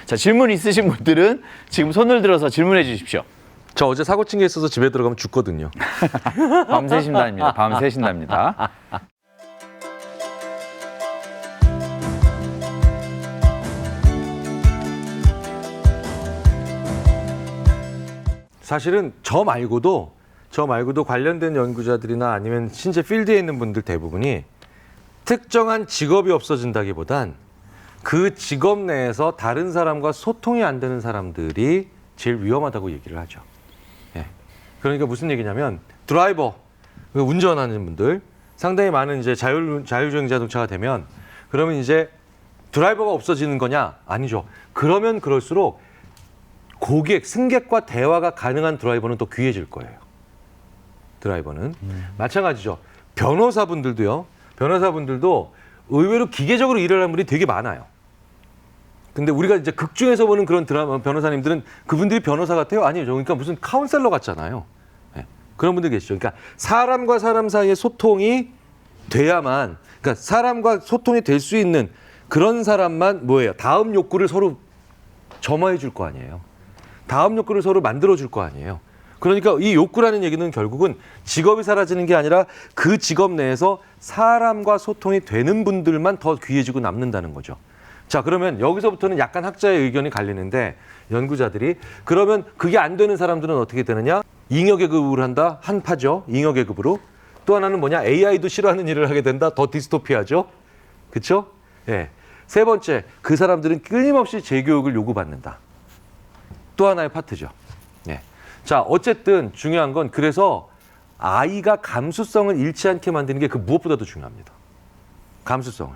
자, 질문 있으신 분들은 지금 손을 들어서 질문해 주십시오. 저 어제 사고 친 게 있어서 집에 들어가면 죽거든요. 밤새 신답니다. 밤새 신답니다. 사실은 저 말고도 관련된 연구자들이나 아니면 실제 필드에 있는 분들 대부분이 특정한 직업이 없어진다기보단 그 직업 내에서 다른 사람과 소통이 안 되는 사람들이 제일 위험하다고 얘기를 하죠. 예. 그러니까 무슨 얘기냐면 드라이버, 운전하는 분들 상당히 많은 이제 자율주행 자동차가 되면 그러면 이제 드라이버가 없어지는 거냐? 아니죠. 그러면 그럴수록 승객과 대화가 가능한 드라이버는 더 귀해질 거예요. 드라이버는. 마찬가지죠. 변호사분들도 의외로 기계적으로 일을 하는 분이 되게 많아요. 근데 우리가 이제 극 중에서 보는 그런 드라마 변호사님들은 그분들이 변호사 같아요? 아니죠. 그러니까 무슨 카운셀러 같잖아요. 네. 그런 분들 계시죠. 그러니까 사람과 사람 사이의 소통이 돼야만, 그러니까 사람과 소통이 될 수 있는 그런 사람만 뭐예요? 다음 욕구를 서로 점화해 줄 거 아니에요. 다음 욕구를 서로 만들어 줄 거 아니에요. 그러니까 이 욕구라는 얘기는 결국은 직업이 사라지는 게 아니라 그 직업 내에서 사람과 소통이 되는 분들만 더 귀해지고 남는다는 거죠. 자, 그러면 여기서부터는 약간 학자의 의견이 갈리는데 연구자들이 그러면 그게 안 되는 사람들은 어떻게 되느냐? 잉여계급을 한다? 한파죠. 잉여계급으로. 또 하나는 뭐냐? AI도 싫어하는 일을 하게 된다? 더 디스토피아죠. 그렇죠? 예. 세 번째, 그 사람들은 끊임없이 재교육을 요구받는다. 또 하나의 파트죠. 예. 자, 어쨌든 중요한 건 그래서 아이가 감수성을 잃지 않게 만드는 게 그 무엇보다도 중요합니다. 감수성을.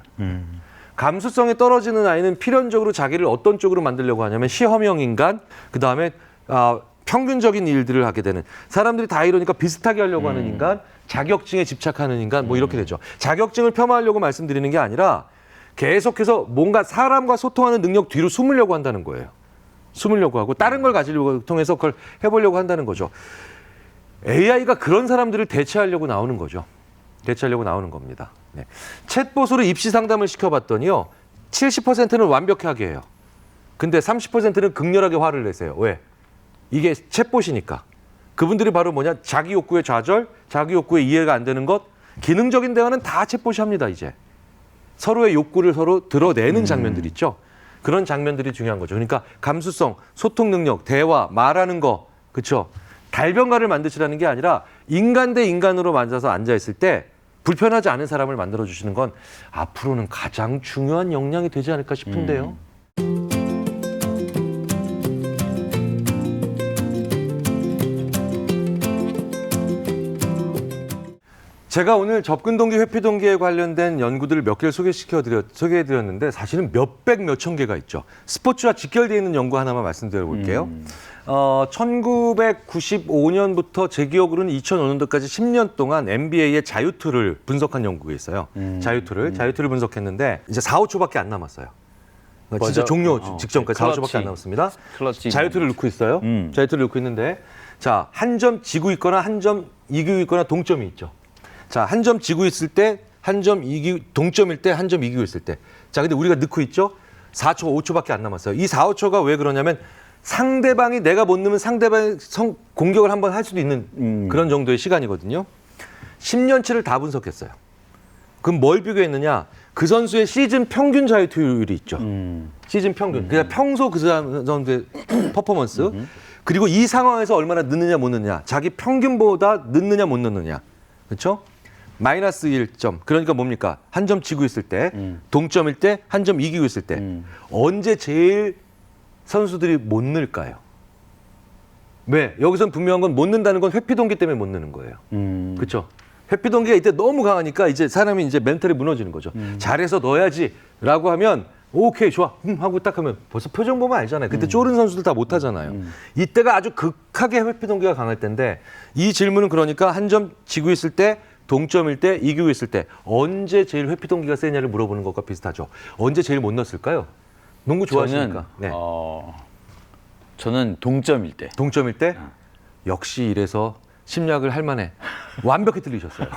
감수성이 떨어지는 아이는 필연적으로 자기를 어떤 쪽으로 만들려고 하냐면 시험형 인간, 그다음에 평균적인 일들을 하게 되는 사람들이 다 이러니까 비슷하게 하려고 하는 인간, 자격증에 집착하는 인간 뭐 이렇게 되죠. 자격증을 폄하하려고 말씀드리는 게 아니라 계속해서 뭔가 사람과 소통하는 능력 뒤로 숨으려고 한다는 거예요. 숨으려고 하고 다른 걸 가지려고 통해서 그걸 해보려고 한다는 거죠. AI가 그런 사람들을 대체하려고 나오는 거죠. 대체하려고 나오는 겁니다. 네. 챗봇으로 입시 상담을 시켜봤더니요. 70%는 완벽하게 해요. 근데 30%는 극렬하게 화를 내세요. 왜? 이게 챗봇이니까. 그분들이 바로 뭐냐? 자기 욕구의 좌절, 자기 욕구의 이해가 안 되는 것, 기능적인 대화는 다 챗봇이 합니다, 이제. 서로의 욕구를 서로 드러내는 장면들 있죠. 그런 장면들이 중요한 거죠. 그러니까 감수성, 소통 능력, 대화, 말하는 거, 그렇죠? 달변가를 만드시라는 게 아니라 인간 대 인간으로 만나서 앉아있을 때 불편하지 않은 사람을 만들어주시는 건 앞으로는 가장 중요한 역량이 되지 않을까 싶은데요. 제가 오늘 접근 동기, 회피 동기에 관련된 연구들을 몇 개를 소개해드렸는데 사실은 몇백, 몇천 개가 있죠. 스포츠와 직결되어 있는 연구 하나만 말씀드려 볼게요. 1995년부터 제 기억으로는 2005년도까지 10년 동안 NBA의 자유투를 분석한 연구가 있어요. 자유투를 분석했는데 이제 4, 5초밖에 안 남았어요. 진짜 종료 직전까지 4, 5초밖에 안 남았습니다. 자유투를 넣고 있어요. 자유투를 넣고 있는데 자, 한 점 지고 있거나 한 점 이기고 있거나 동점이 있죠. 자, 한 점 지고 있을 때, 동점일 때, 한 점 이기고 있을 때. 자, 근데 우리가 넣고 있죠? 4초, 5초밖에 안 남았어요. 이 4, 5초가 왜 그러냐면 상대방이 내가 못 넣으면 상대방이 공격을 한번 할 수도 있는 그런 정도의 시간이거든요. 10년치를 다 분석했어요. 그럼 뭘 비교했느냐? 그 선수의 시즌 평균 자유투율이 있죠. 시즌 평균. 그러니까 평소 그 선수의 퍼포먼스. 그리고 이 상황에서 얼마나 넣느냐 못 넣느냐. 자기 평균보다 넣느냐 못 넣느냐. 그렇죠? 마이너스 1점. 그러니까 뭡니까? 한 점 지고 있을 때, 동점일 때, 한 점 이기고 있을 때. 언제 제일 선수들이 못 넣을까요? 왜? 여기선 분명한 건 못 넣는다는 건 회피 동기 때문에 못 넣는 거예요. 그렇죠? 회피 동기가 이때 너무 강하니까 이제 사람이 이제 멘탈이 무너지는 거죠. 잘해서 넣어야지라고 하면 오케이 좋아 하고 딱 하면 벌써 표정 보면 알잖아요. 그때 쫄은 선수들 다 못 하잖아요. 이때가 아주 극하게 회피 동기가 강할 때인데 이 질문은 그러니까 한 점 지고 있을 때 동점일 때 이기고 있을 때 언제 제일 회피 동기가 세냐를 물어보는 것과 비슷하죠. 언제 제일 못 넣었을까요? 농구 좋아하시니까. 저는 동점일 때. 동점일 때? 역시 이래서 심리학을 할 만해. 완벽히 틀리셨어요.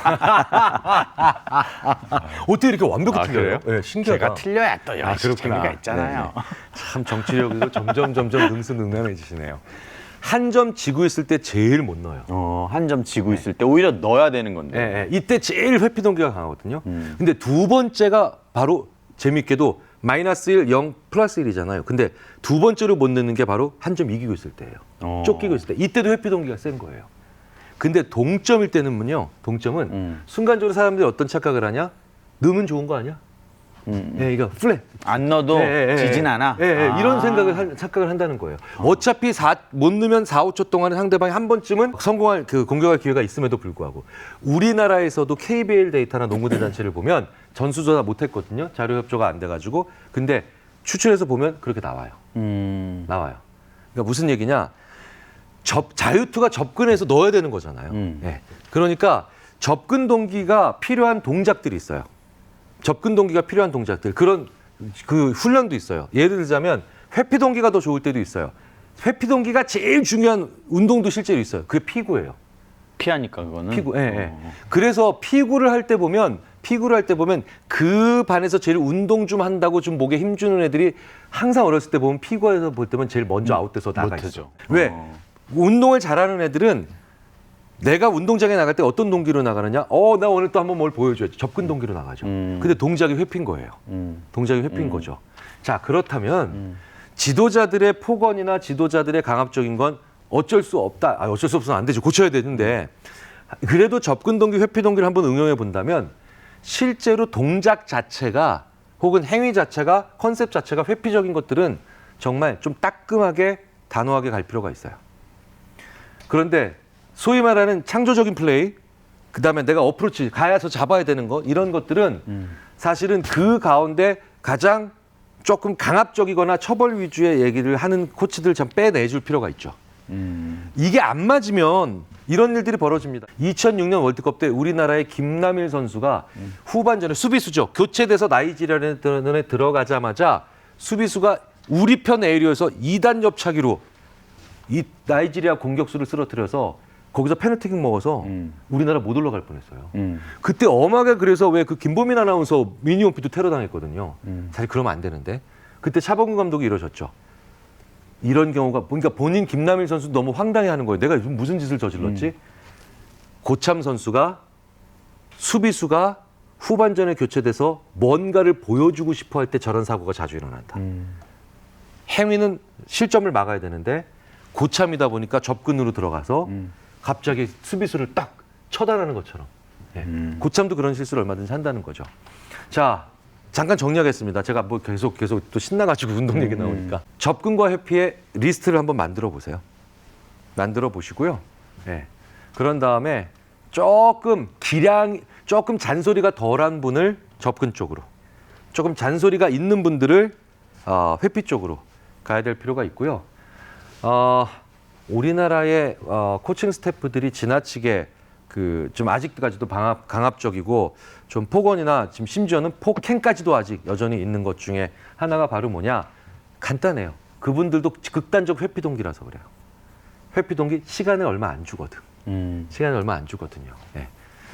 어떻게 이렇게 완벽히 틀려요? 네, 신기하다. 제가 틀려야 또 여러 재미가 있잖아요. 네네. 참 정치력이 점점 능수능란해지시네요. 한 점 지고 있을 때 제일 못 넣어요. 한 점 지고 있을 때 오히려 넣어야 되는 건데. 예, 예. 이때 제일 회피 동기가 강하거든요. 근데 두 번째가 바로 재밌게도 마이너스 1, 0, 플러스 1이잖아요. 근데 두 번째로 못 넣는 게 바로 한 점 이기고 있을 때예요. 쫓기고 있을 때. 이때도 회피 동기가 센 거예요. 근데 동점일 때는요. 동점은 순간적으로 사람들이 어떤 착각을 하냐? 넣으면 좋은 거 아니야? 예, 이거 플랫. 안 넣어도 지진 않아. 이런 착각을 한다는 거예요. 어차피 못 넣으면 4, 5초 동안에 상대방이 한 번쯤은 성공할 공격할 기회가 있음에도 불구하고 우리나라에서도 KBL 데이터나 농구대단체를 보면 전수조사 못했거든요. 자료 협조가 안 돼가지고. 근데 추출해서 보면 그렇게 나와요. 나와요. 그러니까 무슨 얘기냐? 자유투가 접근해서 넣어야 되는 거잖아요. 예. 그러니까 접근 동기가 필요한 동작들이 있어요. 접근 동기가 필요한 동작들. 그런 그 훈련도 있어요. 예를 들자면 회피 동기가 더 좋을 때도 있어요. 회피 동기가 제일 중요한 운동도 실제로 있어요. 그게 피구예요. 피하니까 그거는. 피구. 예. 그래서 피구를 할 때 보면 그 반에서 제일 운동 좀 한다고 좀 목에 힘 주는 애들이 항상 어렸을 때 보면 피구에서 볼 때면 제일 먼저 아웃돼서 나가 있어. 왜? 운동을 잘하는 애들은 내가 운동장에 나갈 때 어떤 동기로 나가느냐? 나 오늘 또 한번 뭘 보여줘야지. 접근 동기로 나가죠. 근데 동작이 회피인 거예요. 동작이 회피인 거죠. 자, 그렇다면 지도자들의 폭언이나 지도자들의 강압적인 건 어쩔 수 없다. 어쩔 수 없으면 안 되죠. 고쳐야 되는데 그래도 접근 동기, 회피 동기를 한번 응용해 본다면 실제로 동작 자체가 혹은 행위 자체가 컨셉 자체가 회피적인 것들은 정말 좀 따끔하게 단호하게 갈 필요가 있어요. 그런데 소위 말하는 창조적인 플레이, 그다음에 내가 어프로치, 가야서 잡아야 되는 것, 이런 것들은 사실은 그 가운데 가장 조금 강압적이거나 처벌 위주의 얘기를 하는 코치들 참 빼내줄 필요가 있죠. 이게 안 맞으면 이런 일들이 벌어집니다. 2006년 월드컵 때 우리나라의 김남일 선수가 후반전에 수비수죠. 교체돼서 나이지리아에 들어가자마자 수비수가 우리 편 에이리어에서 2단 옆차기로 이 나이지리아 공격수를 쓰러뜨려서 거기서 페널티킥 먹어서 우리나라 못 올라갈 뻔했어요. 그때 엄하게 그래서 왜 그 김보민 아나운서 미니홈피도 테러 당했거든요. 사실 그러면 안 되는데 그때 차범근 감독이 이러셨죠. 이런 경우가 그러니까 본인 김남일 선수 너무 황당해하는 거예요. 내가 무슨 짓을 저질렀지? 고참 선수가 수비수가 후반전에 교체돼서 뭔가를 보여주고 싶어 할 때 저런 사고가 자주 일어난다. 행위는 실점을 막아야 되는데 고참이다 보니까 접근으로 들어가서 갑자기 수비수를 딱 처단하는 것처럼. 고참도 그런 실수를 얼마든지 한다는 거죠. 자, 잠깐 정리하겠습니다. 제가 뭐 계속 또 신나가지고 운동 얘기 나오니까. 접근과 회피의 리스트를 한번 만들어 보세요. 만들어 보시고요. 그런 다음에 조금 잔소리가 덜한 분을 접근 쪽으로, 조금 잔소리가 있는 분들을 회피 쪽으로 가야 될 필요가 있고요. 우리나라의 코칭 스태프들이 지나치게 좀 아직까지도 강압적이고 좀 폭언이나 지금 심지어는 폭행까지도 아직 여전히 있는 것 중에 하나가 바로 뭐냐? 간단해요. 그분들도 극단적 회피 동기라서 그래요. 회피 동기 시간을 얼마 안 주거든. 시간을 얼마 안 주거든요.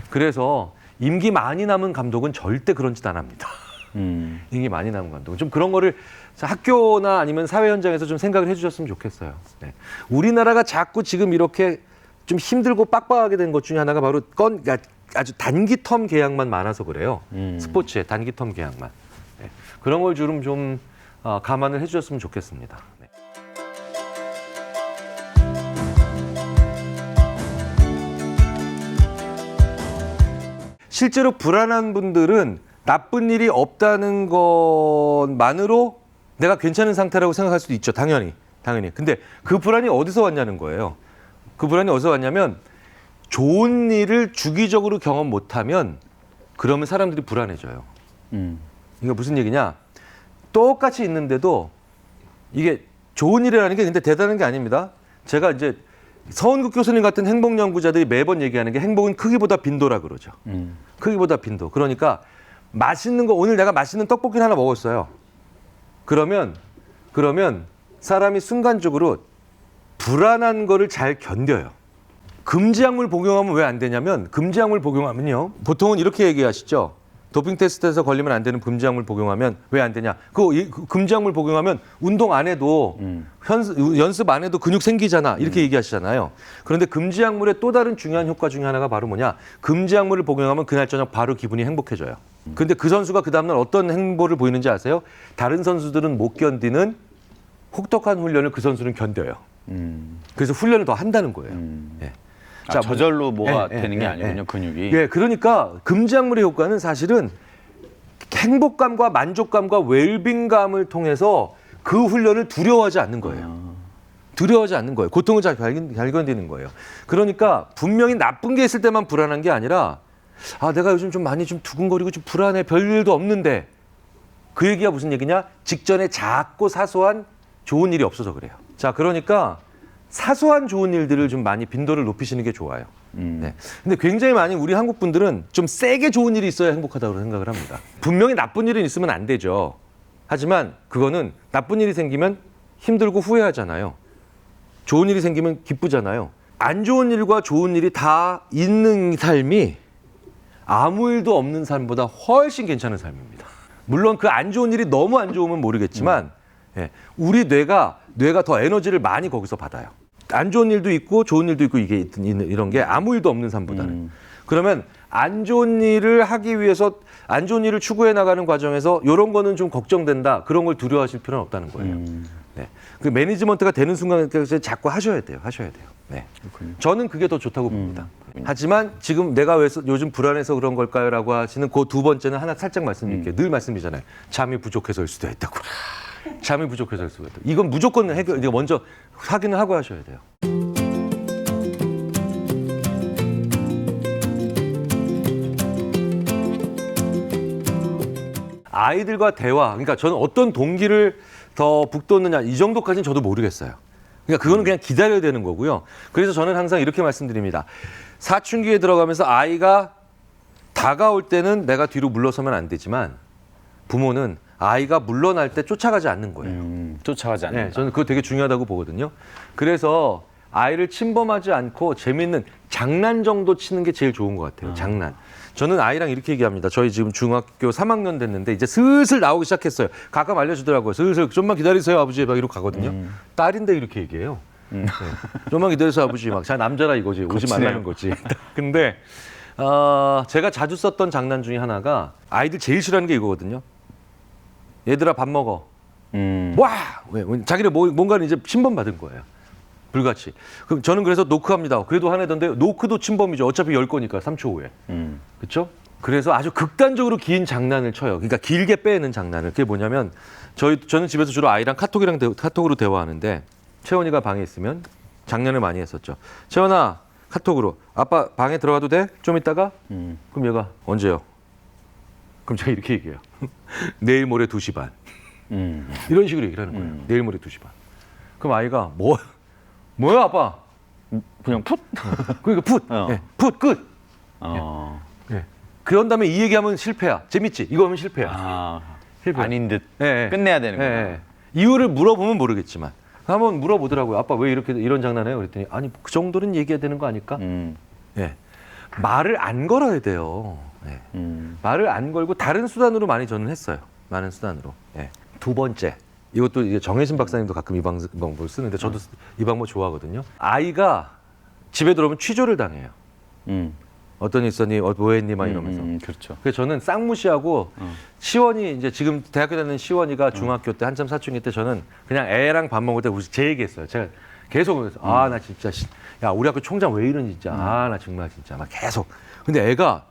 그래서 임기 많이 남은 감독은 절대 그런 짓 안 합니다. 임기 많이 남은 감독은 좀 그런 거를 학교나 아니면 사회 현장에서 좀 생각을 해주셨으면 좋겠어요. 우리나라가 자꾸 지금 이렇게 좀 힘들고 빡빡하게 된 것 중에 하나가 바로 아주 단기 텀 계약만 많아서 그래요. 스포츠에 단기 텀 계약만. 그런 걸 좀 감안을 해주셨으면 좋겠습니다. 실제로 불안한 분들은 나쁜 일이 없다는 것만으로 내가 괜찮은 상태라고 생각할 수도 있죠. 당연히. 근데 그 불안이 어디서 왔냐는 거예요. 그 불안이 어디서 왔냐면 좋은 일을 주기적으로 경험 못하면 그러면 사람들이 불안해져요. 이게 무슨 얘기냐? 똑같이 있는데도 이게 좋은 일이라는 게 근데 대단한 게 아닙니다. 제가 이제 서은국 교수님 같은 행복 연구자들이 매번 얘기하는 게 행복은 크기보다 빈도라 그러죠. 크기보다 빈도. 그러니까 맛있는 거 오늘 내가 맛있는 떡볶이를 하나 먹었어요. 그러면 사람이 순간적으로 불안한 거를 잘 견뎌요. 금지약물 복용하면 왜 안 되냐면 금지약물 복용하면요. 보통은 이렇게 얘기하시죠. 도핑 테스트에서 걸리면 안 되는 금지약물 복용하면 왜 안 되냐? 그 금지약물 복용하면 운동 안 해도 연습 안 해도 근육 생기잖아. 이렇게 얘기하시잖아요. 그런데 금지약물의 또 다른 중요한 효과 중에 하나가 바로 뭐냐? 금지약물을 복용하면 그날 저녁 바로 기분이 행복해져요. 근데 그 선수가 그 다음날 어떤 행보를 보이는지 아세요? 다른 선수들은 못 견디는 혹독한 훈련을 그 선수는 견뎌요. 그래서 훈련을 더 한다는 거예요. 예. 자, 저절로 뭐가 예, 되는 게 예, 아니군요, 예. 근육이. 예, 그러니까 금지약물의 효과는 사실은 행복감과 만족감과 웰빙감을 통해서 그 훈련을 두려워하지 않는 거예요. 두려워하지 않는 거예요. 고통을 잘 견디는 거예요. 그러니까 분명히 나쁜 게 있을 때만 불안한 게 아니라 아, 내가 요즘 좀 많이 좀 두근거리고 좀 불안해. 별일도 없는데 그 얘기가 무슨 얘기냐? 직전에 작고 사소한 좋은 일이 없어서 그래요. 자, 그러니까 사소한 좋은 일들을 좀 많이 빈도를 높이시는 게 좋아요. 네. 근데 굉장히 많이 우리 한국 분들은 좀 세게 좋은 일이 있어야 행복하다고 생각을 합니다. 분명히 나쁜 일은 있으면 안 되죠. 하지만 그거는 나쁜 일이 생기면 힘들고 후회하잖아요. 좋은 일이 생기면 기쁘잖아요. 안 좋은 일과 좋은 일이 다 있는 삶이 아무 일도 없는 삶보다 훨씬 괜찮은 삶입니다. 물론 그 안 좋은 일이 너무 안 좋으면 모르겠지만 예, 우리 뇌가 더 에너지를 많이 거기서 받아요. 안 좋은 일도 있고 좋은 일도 있고 이게 이런 게 아무 일도 없는 삶보다는. 그러면 안 좋은 일을 하기 위해서 안 좋은 일을 추구해 나가는 과정에서 이런 거는 좀 걱정된다. 그런 걸 두려워하실 필요는 없다는 거예요. 네. 그 매니지먼트가 되는 순간까지 자꾸 하셔야 돼요. 네. 저는 그게 더 좋다고 봅니다. 하지만 지금 내가 왜 요즘 불안해서 그런 걸까요?라고 하시는 그 두 번째는 하나 살짝 말씀드릴게요. 늘 말씀드리잖아요. 잠이 부족해서일 수도 있다고. 잠이 부족해서일 수도 있다. 이건 무조건 이거 먼저 확인을 하고 하셔야 돼요. 아이들과 대화, 그러니까 저는 어떤 동기를 더 북돋느냐 이 정도까지는 저도 모르겠어요. 그러니까 그거는 그냥 기다려야 되는 거고요. 그래서 저는 항상 이렇게 말씀드립니다. 사춘기에 들어가면서 아이가 다가올 때는 내가 뒤로 물러서면 안 되지만 부모는 아이가 물러날 때 쫓아가지 않는 거예요. 쫓아가지 않는다. 네, 저는 그거 되게 중요하다고 보거든요. 그래서 아이를 침범하지 않고 재밌는 장난 정도 치는 게 제일 좋은 것 같아요. 장난. 저는 아이랑 이렇게 얘기합니다. 저희 지금 중학교 3학년 됐는데 이제 슬슬 나오기 시작했어요. 가끔 알려주더라고요. 슬슬 좀만 기다리세요 아버지 막 이러고 가거든요. 딸인데 이렇게 얘기해요. 네. 좀만 기다리세요 아버지 막 자 남자라 이거지. 오지 말라는 거지. 근데 제가 자주 썼던 장난 중에 하나가 아이들 제일 싫어하는 게 이거거든요. 얘들아 밥 먹어. 와! 왜? 자기네 뭔가를 이제 침범받은 거예요. 불같이. 그럼 저는 그래서 노크합니다. 그래도 화내던데 노크도 침범이죠. 어차피 열 거니까 3초 후에. 그렇죠? 그래서 아주 극단적으로 긴 장난을 쳐요. 그러니까 길게 빼는 장난을. 그게 뭐냐면 저는 집에서 주로 아이랑 카톡으로 대화하는데 채원이가 방에 있으면 장난을 많이 했었죠. 채원아 카톡으로 아빠 방에 들어가도 돼? 좀 있다가? 그럼 얘가 언제요? 그럼 제가 이렇게 얘기해요. 내일 모레 2시 반. 이런 식으로 얘기를 하는 거예요. 내일 모레 2시 반. 그럼 아이가 뭐야 아빠? 그냥 풋? 그러니까 풋. 네, 풋 끝. 네. 그런 다음에 이 얘기하면 실패야. 재밌지? 이거 하면 실패야. 실패야. 아닌 듯 네, 끝내야 되는구나. 네. 이유를 물어보면 모르겠지만 한번 물어보더라고요. 아빠 왜 이런 장난해요? 그랬더니 아니 그 정도는 얘기해야 되는 거 아닐까? 네. 말을 안 걸어야 돼요. 네. 말을 안 걸고 다른 수단으로 많이 저는 했어요. 많은 수단으로. 네. 두 번째. 이것도 이제 정혜신 박사님도 가끔 이 방법을 쓰는데 저도 이 방법 좋아하거든요. 아이가 집에 들어오면 취조를 당해요. 어떤 일 있었니? 뭐 했니? 막 이러면서. 그렇죠. 그래서 저는 쌍무시하고 시원이 이제 지금 대학교 다니는 시원이가 중학교 때 한참 사춘기 때 저는 그냥 애랑 밥 먹을 때 제 얘기했어요. 제가 계속 그래서 나 진짜 야 우리 학교 총장 왜 이러니 진짜 나 정말 진짜 막 계속. 근데 애가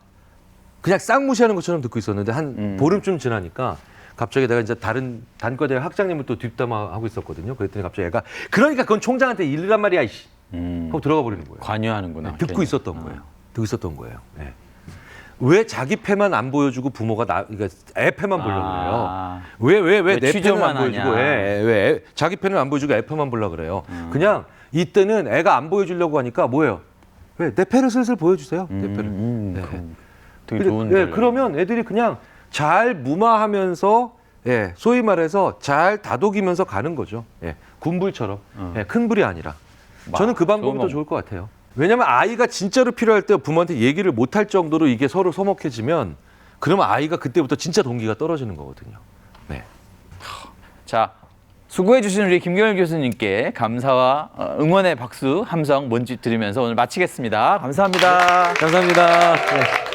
그냥 쌍무시하는 것처럼 듣고 있었는데 한 보름쯤 지나니까 갑자기 내가 이제 다른 단과대 학장님을 또 뒷담화하고 있었거든요. 그랬더니 갑자기 애가 그러니까 그건 총장한테 일이란 말이야 이씨 하고 들어가 버리는 거예요. 관여하는구나. 네, 듣고 있었던 거예요. 듣고 있었던 거예요. 네. 왜 자기 패만 안 보여주고 부모가 그러니까 애 패만 보려고 그래요. 왜 내 패는 안 보여주고 왜 자기 패는 안 보여주고 애 패만 보려고 그래요. 그냥 이때는 애가 안 보여주려고 하니까 뭐예요? 왜 내 패를 슬슬 보여주세요. 내 패를. 네. 되게 좋은데. 네, 그러면 애들이 그냥 잘 무마하면서 소위 말해서 잘 다독이면서 가는 거죠. 군불처럼. 큰 불이 아니라. 저는 그 방법이 더 좋을 것 같아요. 왜냐면 아이가 진짜로 필요할 때 부모한테 얘기를 못 할 정도로 이게 서로 서먹해지면 그러면 아이가 그때부터 진짜 동기가 떨어지는 거거든요. 네. 자, 수고해 주신 우리 김경일 교수님께 감사와 응원의 박수 함성 먼지 드리면서 오늘 마치겠습니다. 감사합니다. 감사합니다. 네.